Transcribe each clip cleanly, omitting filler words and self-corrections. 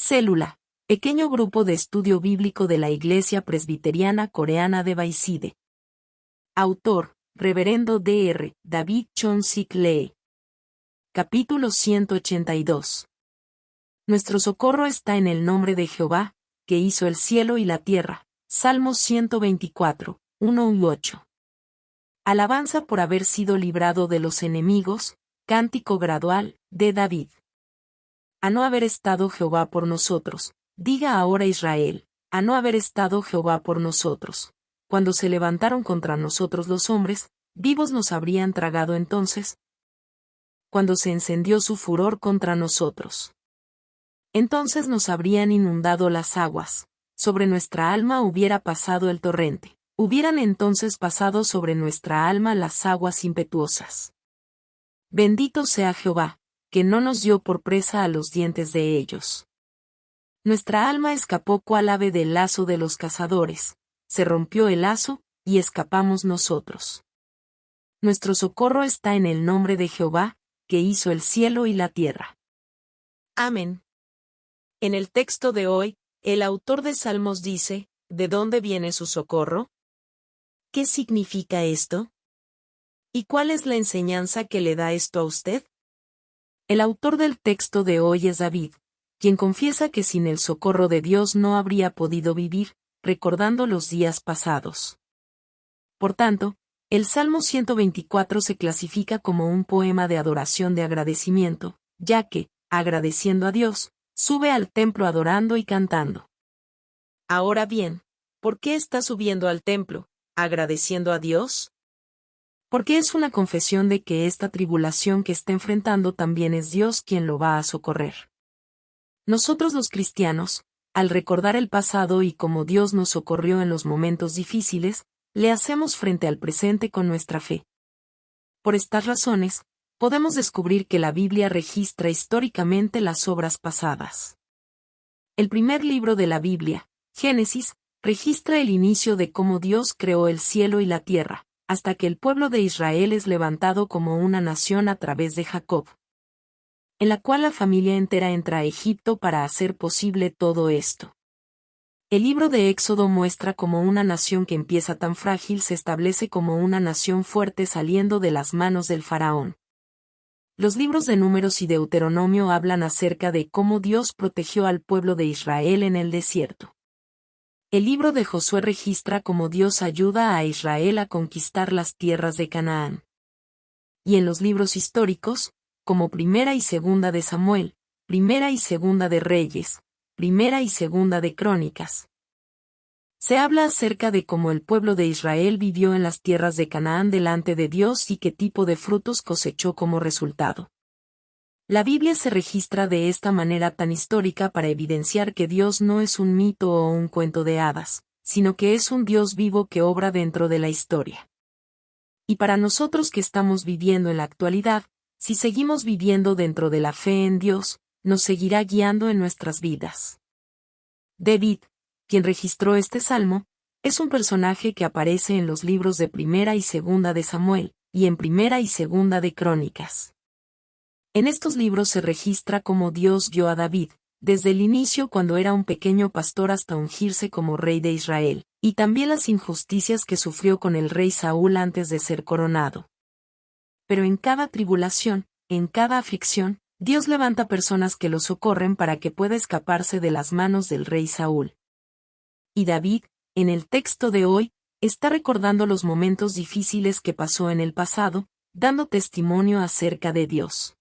Célula, pequeño grupo de estudio bíblico de la Iglesia Presbiteriana Coreana de Baiside. Autor, Reverendo Dr. David Chon-sik Lee. Capítulo 182. Nuestro socorro está en el nombre de Jehová, que hizo el cielo y la tierra. Salmos 124, 1 y 8. Alabanza por haber sido librado de los enemigos, cántico gradual, de David. A no haber estado Jehová por nosotros, diga ahora Israel, a no haber estado Jehová por nosotros. Cuando se levantaron contra nosotros los hombres, vivos nos habrían tragado entonces. Cuando se encendió su furor contra nosotros, entonces nos habrían inundado las aguas, sobre nuestra alma hubiera pasado el torrente, hubieran entonces pasado sobre nuestra alma las aguas impetuosas. Bendito sea Jehová, que no nos dio por presa a los dientes de ellos. Nuestra alma escapó cual ave del lazo de los cazadores, se rompió el lazo, y escapamos nosotros. Nuestro socorro está en el nombre de Jehová, que hizo el cielo y la tierra. Amén. En el texto de hoy, el autor de Salmos dice, ¿de dónde viene su socorro? ¿Qué significa esto? ¿Y cuál es la enseñanza que le da esto a usted? El autor del texto de hoy es David, quien confiesa que sin el socorro de Dios no habría podido vivir, recordando los días pasados. Por tanto, el Salmo 124 se clasifica como un poema de adoración de agradecimiento, ya que, agradeciendo a Dios, sube al templo adorando y cantando. Ahora bien, ¿por qué está subiendo al templo, agradeciendo a Dios? Porque es una confesión de que esta tribulación que está enfrentando también es Dios quien lo va a socorrer. Nosotros los cristianos, al recordar el pasado y cómo Dios nos socorrió en los momentos difíciles, le hacemos frente al presente con nuestra fe. Por estas razones, podemos descubrir que la Biblia registra históricamente las obras pasadas. El primer libro de la Biblia, Génesis, registra el inicio de cómo Dios creó el cielo y la tierra, hasta que el pueblo de Israel es levantado como una nación a través de Jacob, en la cual la familia entera entra a Egipto para hacer posible todo esto. El libro de Éxodo muestra cómo una nación que empieza tan frágil se establece como una nación fuerte saliendo de las manos del faraón. Los libros de Números y Deuteronomio hablan acerca de cómo Dios protegió al pueblo de Israel en el desierto. El libro de Josué registra cómo Dios ayuda a Israel a conquistar las tierras de Canaán. Y en los libros históricos, como Primera y Segunda de Samuel, Primera y Segunda de Reyes, Primera y Segunda de Crónicas, se habla acerca de cómo el pueblo de Israel vivió en las tierras de Canaán delante de Dios y qué tipo de frutos cosechó como resultado. La Biblia se registra de esta manera tan histórica para evidenciar que Dios no es un mito o un cuento de hadas, sino que es un Dios vivo que obra dentro de la historia. Y para nosotros que estamos viviendo en la actualidad, si seguimos viviendo dentro de la fe en Dios, nos seguirá guiando en nuestras vidas. David, quien registró este salmo, es un personaje que aparece en los libros de Primera y Segunda de Samuel, y en Primera y Segunda de Crónicas. En estos libros se registra cómo Dios guió a David, desde el inicio cuando era un pequeño pastor hasta ungirse como rey de Israel, y también las injusticias que sufrió con el rey Saúl antes de ser coronado. Pero en cada tribulación, en cada aflicción, Dios levanta personas que lo socorren para que pueda escaparse de las manos del rey Saúl. Y David, en el texto de hoy, está recordando los momentos difíciles que pasó en el pasado, dando testimonio acerca de Dios.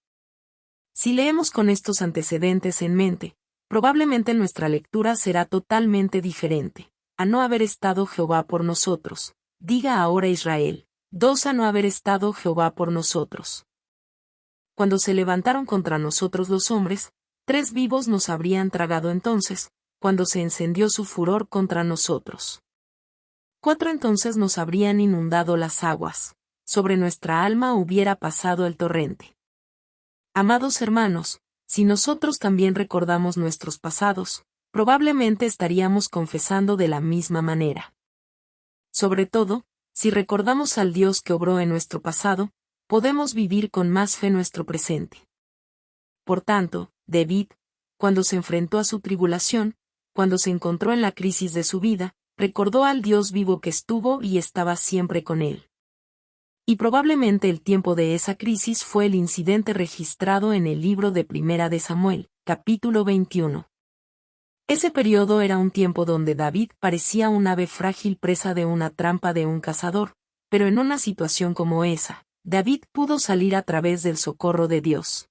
Si leemos con estos antecedentes en mente, probablemente nuestra lectura será totalmente diferente. A no haber estado Jehová por nosotros, diga ahora Israel. 2. A no haber estado Jehová por nosotros. Cuando se levantaron contra nosotros los hombres, 3 vivos nos habrían tragado entonces, cuando se encendió su furor contra nosotros. 4. Entonces nos habrían inundado las aguas, sobre nuestra alma hubiera pasado el torrente. Amados hermanos, si nosotros también recordamos nuestros pasados, probablemente estaríamos confesando de la misma manera. Sobre todo, si recordamos al Dios que obró en nuestro pasado, podemos vivir con más fe nuestro presente. Por tanto, David, cuando se enfrentó a su tribulación, cuando se encontró en la crisis de su vida, recordó al Dios vivo que estuvo y estaba siempre con él. Y probablemente el tiempo de esa crisis fue el incidente registrado en el libro de Primera de Samuel, capítulo 21. Ese periodo era un tiempo donde David parecía un ave frágil presa de una trampa de un cazador, pero en una situación como esa, David pudo salir a través del socorro de Dios.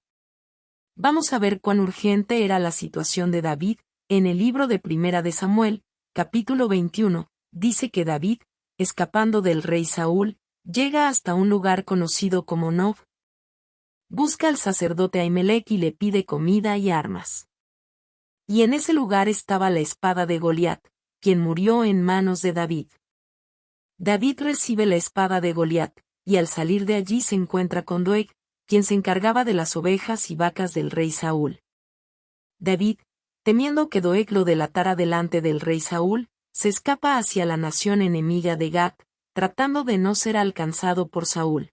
Vamos a ver cuán urgente era la situación de David. En el libro de Primera de Samuel, capítulo 21, dice que David, escapando del rey Saúl, llega hasta un lugar conocido como Nob. Busca al sacerdote Ahimelech y le pide comida y armas. Y en ese lugar estaba la espada de Goliat, quien murió en manos de David. David recibe la espada de Goliat, y al salir de allí se encuentra con Doeg, quien se encargaba de las ovejas y vacas del rey Saúl. David, temiendo que Doeg lo delatara delante del rey Saúl, se escapa hacia la nación enemiga de Gat, tratando de no ser alcanzado por Saúl.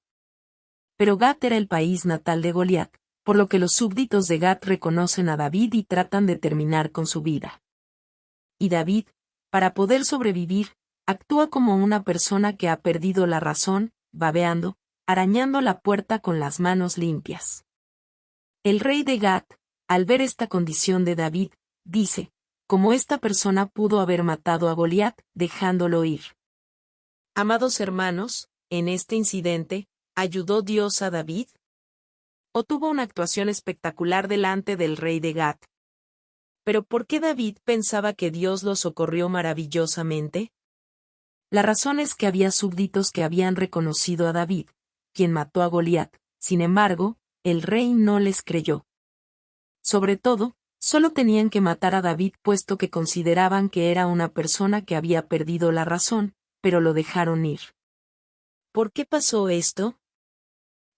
Pero Gat era el país natal de Goliat, por lo que los súbditos de Gat reconocen a David y tratan de terminar con su vida. Y David, para poder sobrevivir, actúa como una persona que ha perdido la razón, babeando, arañando la puerta con las manos limpias. El rey de Gat, al ver esta condición de David, dice, ¿cómo esta persona pudo haber matado a Goliat, dejándolo ir? Amados hermanos, en este incidente, ¿ayudó Dios a David? ¿O tuvo una actuación espectacular delante del rey de Gat? ¿Pero por qué David pensaba que Dios lo socorrió maravillosamente? La razón es que había súbditos que habían reconocido a David, quien mató a Goliat. Sin embargo, el rey no les creyó. Sobre todo, solo tenían que matar a David puesto que consideraban que era una persona que había perdido la razón, pero lo dejaron ir. ¿Por qué pasó esto?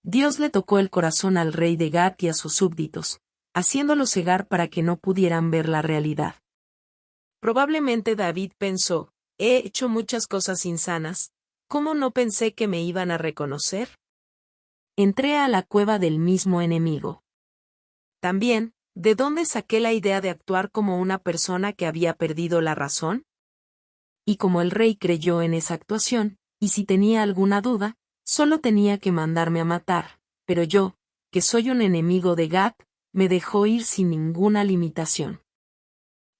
Dios le tocó el corazón al rey de Gat y a sus súbditos, haciéndolos cegar para que no pudieran ver la realidad. Probablemente David pensó, he hecho muchas cosas insanas, ¿cómo no pensé que me iban a reconocer? Entré a la cueva del mismo enemigo. También, ¿de dónde saqué la idea de actuar como una persona que había perdido la razón? Y como el rey creyó en esa actuación, y si tenía alguna duda, solo tenía que mandarme a matar, pero yo, que soy un enemigo de Gat, me dejó ir sin ninguna limitación.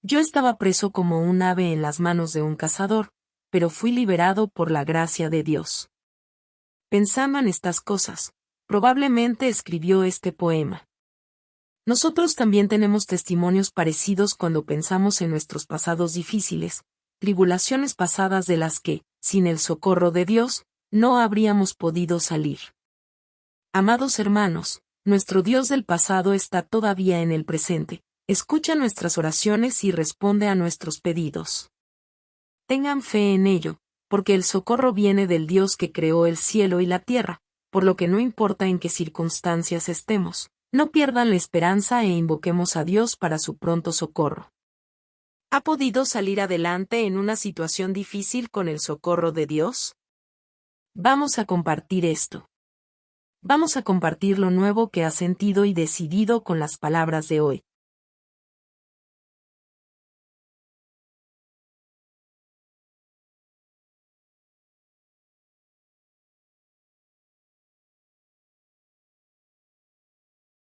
Yo estaba preso como un ave en las manos de un cazador, pero fui liberado por la gracia de Dios. Pensando en estas cosas, probablemente escribió este poema. Nosotros también tenemos testimonios parecidos cuando pensamos en nuestros pasados difíciles, tribulaciones pasadas de las que, sin el socorro de Dios, no habríamos podido salir. Amados hermanos, nuestro Dios del pasado está todavía en el presente, escucha nuestras oraciones y responde a nuestros pedidos. Tengan fe en ello, porque el socorro viene del Dios que creó el cielo y la tierra, por lo que no importa en qué circunstancias estemos, no pierdan la esperanza e invoquemos a Dios para su pronto socorro. ¿Ha podido salir adelante en una situación difícil con el socorro de Dios? Vamos a compartir esto. Vamos a compartir lo nuevo que has sentido y decidido con las palabras de hoy.